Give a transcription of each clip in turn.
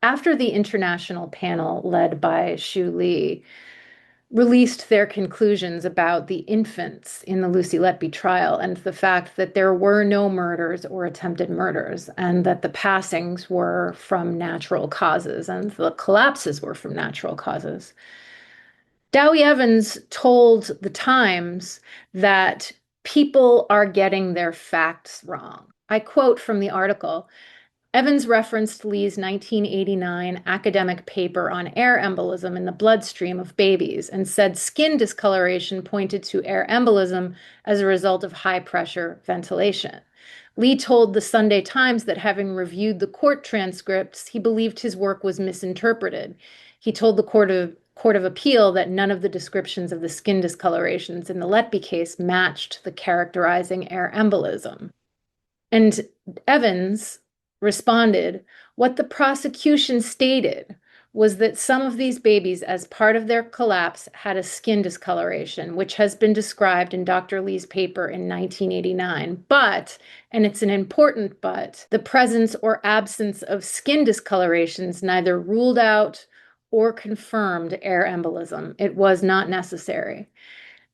after the international panel led by Shoo Lee released their conclusions about the infants in the Lucy Letby trial and the fact that there were no murders or attempted murders, and that the passings were from natural causes and the collapses were from natural causes. Dewi Evans told the Times that people are getting their facts wrong. I quote from the article. Evans referenced Lee's 1989 academic paper on air embolism in the bloodstream of babies and said skin discoloration pointed to air embolism as a result of high-pressure ventilation. Lee told the Sunday Times that having reviewed the court transcripts, he believed his work was misinterpreted. He told the Court of Appeal that none of the descriptions of the skin discolorations in the Letby case matched the characterizing air embolism. And Evans responded, what the prosecution stated was that some of these babies, as part of their collapse, had a skin discoloration, which has been described in Dr. Lee's paper in 1989. But, and it's an important but, the presence or absence of skin discolorations neither ruled out or confirmed air embolism. It was not necessary.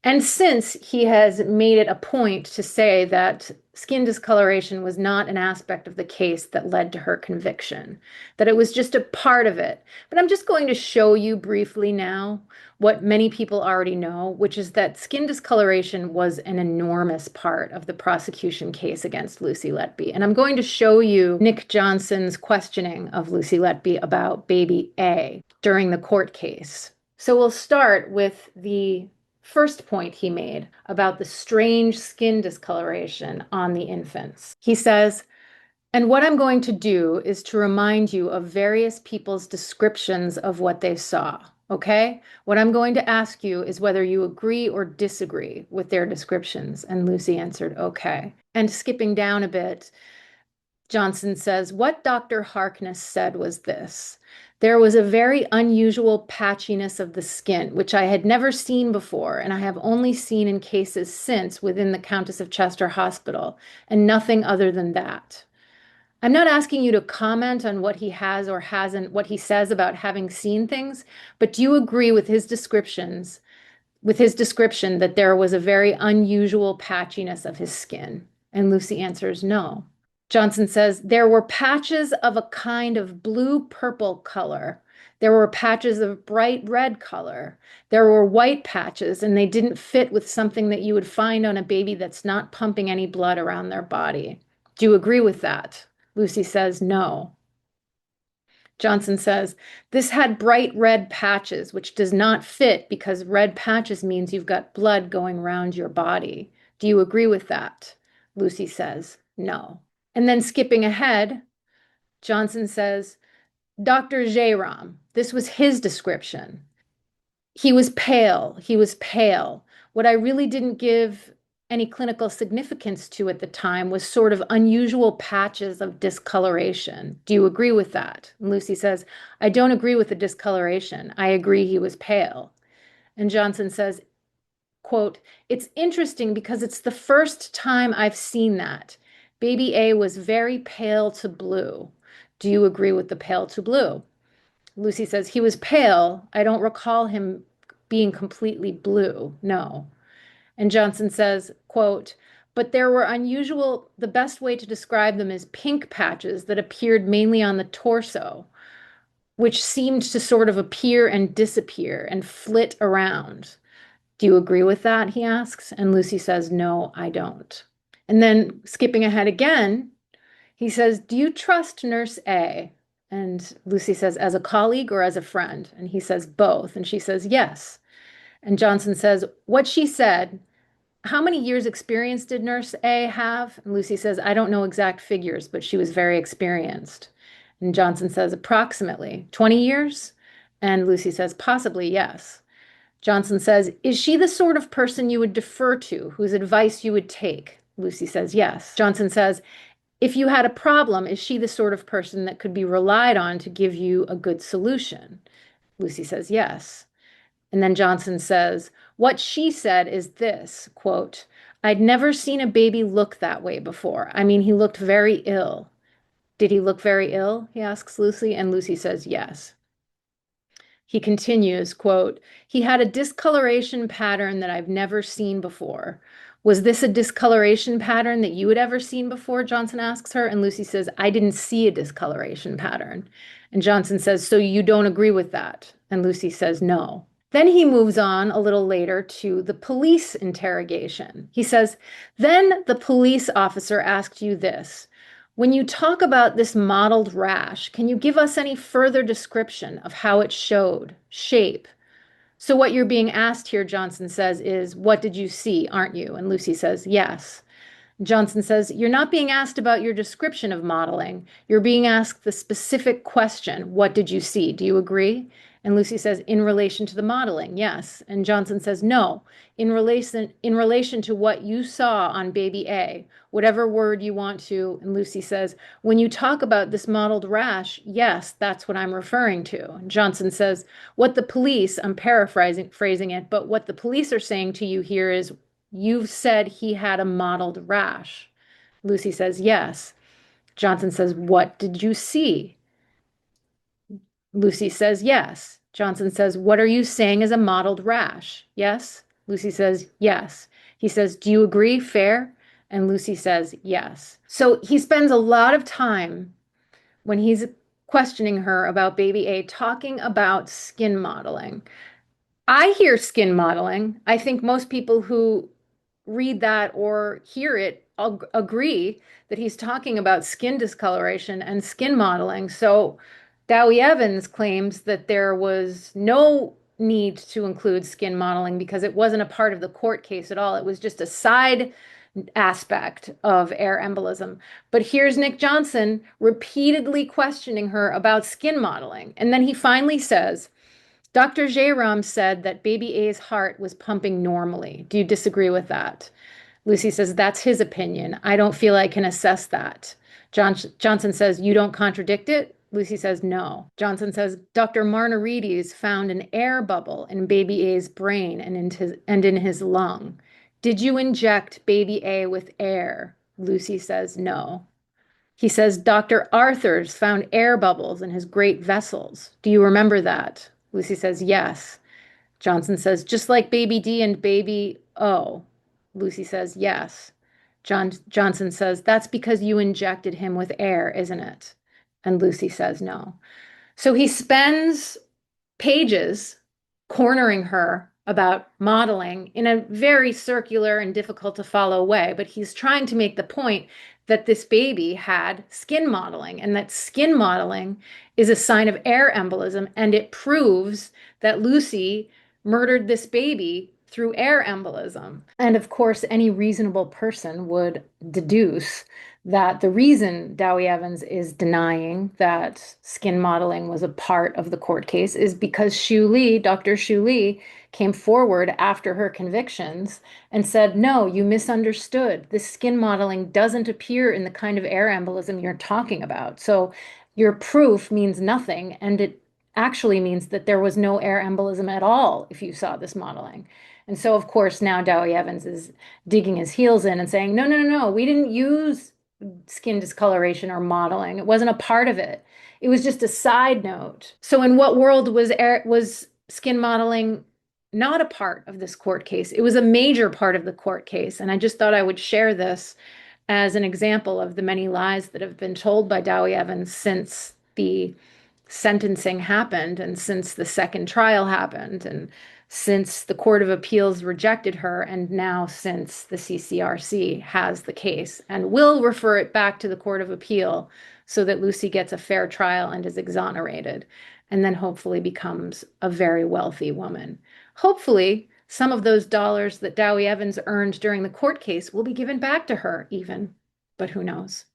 And since he has made it a point to say that skin discoloration was not an aspect of the case that led to her conviction, that it was just a part of it. But I'm just going to show you briefly now what many people already know, which is that skin discoloration was an enormous part of the prosecution case against Lucy Letby. And I'm going to show you Nick Johnson's questioning of Lucy Letby about baby A during the court case. So we'll start with the first point he made about the strange skin discoloration on the infants. He says, and what I'm going to do is to remind you of various people's descriptions of what they saw, okay? What I'm going to ask you is whether you agree or disagree with their descriptions. And Lucy answered, okay. And skipping down a bit, Johnson says, what Dr. Harkness said was this. There was a very unusual patchiness of the skin, which I had never seen before, and I have only seen in cases since within the Countess of Chester Hospital, and nothing other than that. I'm not asking you to comment on what he has or hasn't, what he says about having seen things, but do you agree with his description that there was a very unusual patchiness of his skin? And Lucy answers no. Johnson says, there were patches of a kind of blue-purple color. There were patches of bright red color. There were white patches, and they didn't fit with something that you would find on a baby that's not pumping any blood around their body. Do you agree with that? Lucy says, no. Johnson says, this had bright red patches, which does not fit because red patches means you've got blood going around your body. Do you agree with that? Lucy says, no. And then skipping ahead, Johnson says, Dr. Jairam, this was his description. He was pale. He was pale. What I really didn't give any clinical significance to at the time was sort of unusual patches of discoloration. Do you agree with that? And Lucy says, I don't agree with the discoloration. I agree he was pale. And Johnson says, quote, it's interesting because it's the first time I've seen that. Baby A was very pale to blue. Do you agree with the pale to blue? Lucy says, he was pale. I don't recall him being completely blue. No. And Johnson says, quote, but there were unusual, the best way to describe them is pink patches that appeared mainly on the torso, which seemed to sort of appear and disappear and flit around. Do you agree with that? He asks. And Lucy says, no, I don't. And then skipping ahead again, he says, do you trust Nurse A? And Lucy says, as a colleague or as a friend? And he says, both. And she says, yes. And Johnson says, what she said, how many years experience did Nurse A have? And Lucy says, I don't know exact figures, but she was very experienced. And Johnson says, approximately 20 years? And Lucy says, possibly, yes. Johnson says, is she the sort of person you would defer to, whose advice you would take? Lucy says, yes. Johnson says, if you had a problem, is she the sort of person that could be relied on to give you a good solution? Lucy says, yes. And then Johnson says, what she said is this, quote, I'd never seen a baby look that way before. I mean, he looked very ill. Did he look very ill? He asks Lucy, and Lucy says yes. He continues, quote, he had a discoloration pattern that I've never seen before. Was this a discoloration pattern that you had ever seen before? Johnson asks her, and Lucy says, I didn't see a discoloration pattern. And Johnson says, so you don't agree with that? And Lucy says, no. Then he moves on a little later to the police interrogation. He says, then the police officer asked you this. When you talk about this mottled rash, can you give us any further description of how it showed, shape? So what you're being asked here, Johnson says, is what did you see, aren't you? And Lucy says, yes. Johnson says, you're not being asked about your description of mottling. You're being asked the specific question, what did you see? Do you agree? And Lucy says, in relation to the mottling, yes. And Johnson says, no, in relation to what you saw on baby A, whatever word you want to. And Lucy says, when you talk about this mottled rash, yes, that's what I'm referring to. And Johnson says, what the police, I'm paraphrasing it, but what the police are saying to you here is, you've said he had a mottled rash. Lucy says, yes. Johnson says, what did you see? Lucy says, yes. Johnson says, what are you saying is a mottled rash? Yes. Lucy says, yes. He says, do you agree? Fair? And Lucy says, yes. So he spends a lot of time when he's questioning her about baby A talking about skin mottling. I hear skin mottling. I think most people who read that or hear it agree that he's talking about skin discoloration and skin mottling. So Dewi Evans claims that there was no need to include skin mottling because it wasn't a part of the court case at all. It was just a side aspect of air embolism. But here's Nick Johnson repeatedly questioning her about skin mottling. And then he finally says, Dr. Jairam said that baby A's heart was pumping normally. Do you disagree with that? Lucy says, that's his opinion. I don't feel I can assess that. Johnson says, you don't contradict it? Lucy says, no. Johnson says, Dr. Marnarides found an air bubble in baby A's brain and in his lung. Did you inject baby A with air? Lucy says, no. He says, Dr. Arthurs found air bubbles in his great vessels. Do you remember that? Lucy says, yes. Johnson says, just like baby D and baby O. Lucy says, yes. Johnson says, that's because you injected him with air, isn't it? And Lucy says, no. So he spends pages cornering her about mottling in a very circular and difficult to follow way, but he's trying to make the point that this baby had skin mottling and that skin mottling is a sign of air embolism, and it proves that Lucy murdered this baby through air embolism. And of course, any reasonable person would deduce that the reason Dewi Evans is denying that skin mottling was a part of the court case is because Shoo Lee, Dr. Shoo Lee, came forward after her convictions and said, no, you misunderstood. This skin mottling doesn't appear in the kind of air embolism you're talking about. So your proof means nothing, and it actually means that there was no air embolism at all if you saw this mottling. And so, of course, now Dewi Evans is digging his heels in and saying, no, no, no, no, we didn't use skin discoloration or mottling. It wasn't a part of it. It was just a side note. So in what world was skin mottling not a part of this court case? It was a major part of the court case. And I just thought I would share this as an example of the many lies that have been told by Dewi Evans since the sentencing happened and since the second trial happened and since the Court of Appeals rejected her, and now since the CCRC has the case and will refer it back to the Court of Appeal so that Lucy gets a fair trial and is exonerated, and then hopefully becomes a very wealthy woman. Hopefully, some of those dollars that Dewi Evans earned during the court case will be given back to her even, but who knows?